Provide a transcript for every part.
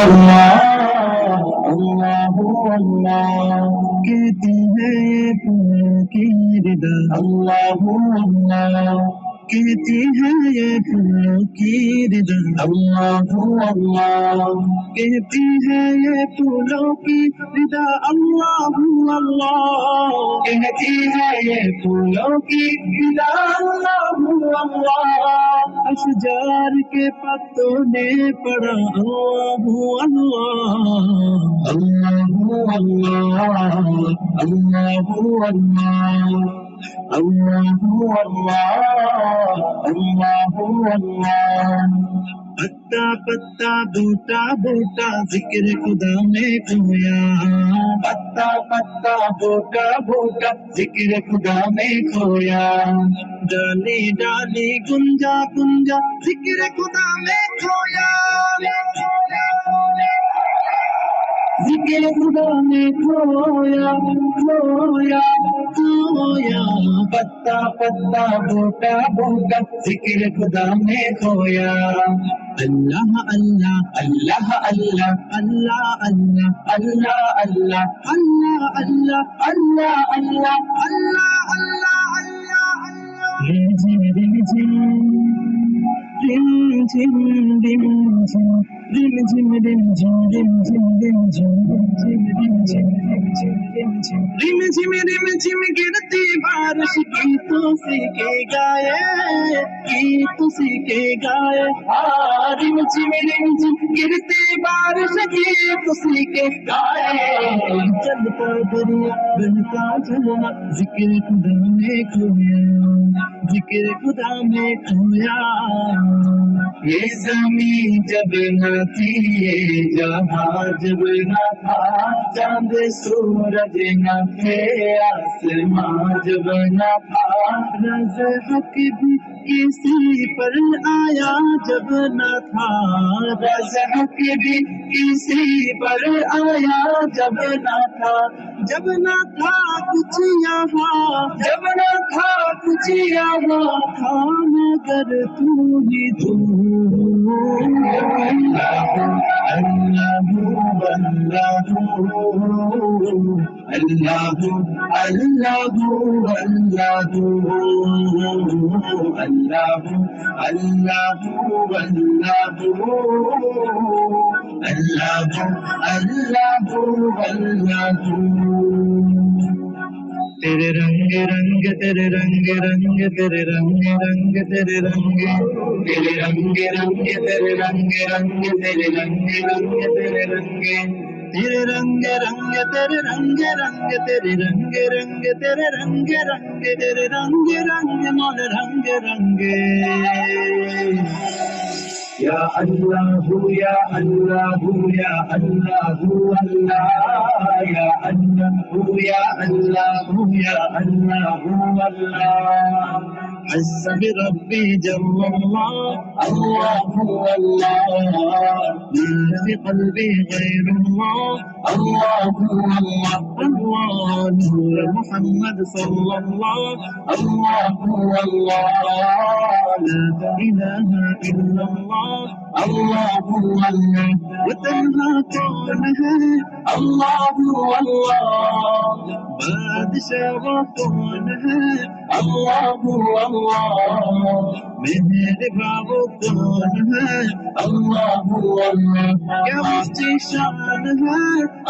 अल्लाह अल्लाह अल्लाह कहती है ये फूलों की रिदा अल्लाह अल्लाह कहती है ये फूलों की रिदा अल्लाह अल्लाह कहती है ये फूलों की रिदा अल्लाह अल्लाह कहती है ये फूलों की रिदा अल्लाह अल्लाह अशजार के पत्तों ने पढ़ा अल्लाह अल्लाह अल्लाह अल्लाह अल्लाह अल्लाह अल्लाह अल्लाह अल्लाह अल्लाह पत्ता पत्ता बूटा बूटा जिक्र खुदा में खोया पत्ता पत्ता बूटा बूटा जिक्र खुदा में खोया डाली डाली गुंजा गुंजा जिक्र खुदा में खोया जिक्र खुदा में खोया खोया खोया पत्ता पत्ता बूटा बूटा जिक्र खुदा में खोया अल्लाह अल्लाह अल्लाह अल्लाह अल्लाह अल्लाह अल्लाह अल्लाह अल्लाह अल्लाह अल्लाह अल्लाह अल्लाह अल्लाह अल्लाह रिम झिम रिम झिम रिम झिम रिम झिम रिम झिम रिम झिम रिम झिम रिम झिम रिम झिम रिम झिम रिम झिम रिम झिम गिरती बारिश गीतों से के गाए गीतों से के गाए रिम झिम गिरती बारिश गीतों से के गाए चलता दरिया बहता झरना जिक्र खुदा में खोया जिक्र खुदा में खोया ये ज़मीं जब न थी ये जहां जब न था चांद सूरज न थे आसमां जब न था रज़ हक भी किसी पर आया जब न था रज़ हक भी किसी पर आया जब न था कुछ यहाँ जब न था कुछ यहाँ था मगर तू ही तू अल्लाह अल्लाह अल्लाह अल्लाह तेरे रंग रंग तेरे रंग रंग तेरे रंग रंग तेरे रंग तेरे रंग रंग तेरे रंग रंग तेरे रंग रंग तेरे रंग तेरे रंग रंग तेरे रंग रंग तेरे रंग रंग तेरे रंग रंग तेरे रंग रंग मोर रंग रंग या अल्लाह या अल्लाह या अल्लाह अल्लाह या अल्लाह या अल्लाह या अल्लाह अल्लाह حسب ربي جل الله الله الله ما في قلبي غير الله الله الله الله نور محمد صلى الله الله الله لا إله إلا الله الله الله وتنهى كونها الله الله بادشاہ کونها الله الله मेरे बाबू कौन है अल्लाह अल्लाह क्या उसकी शान है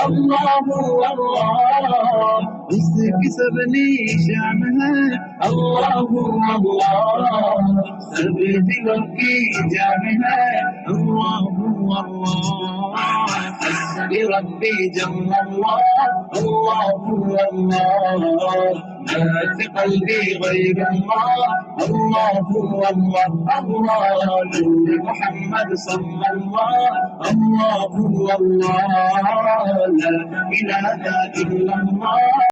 अल्लाह अल्लाह उसकी सब निशान है अल्लाह अल्लाह सभी दिलों की जान है अल्लाह अल्लाह हस्बी रब्बी जल्ल अल्लाह अल्लाह अल्लाह ما في قلبي غير الله الله الله الله نور محمد صلى الله الله الله لا إله إلا الله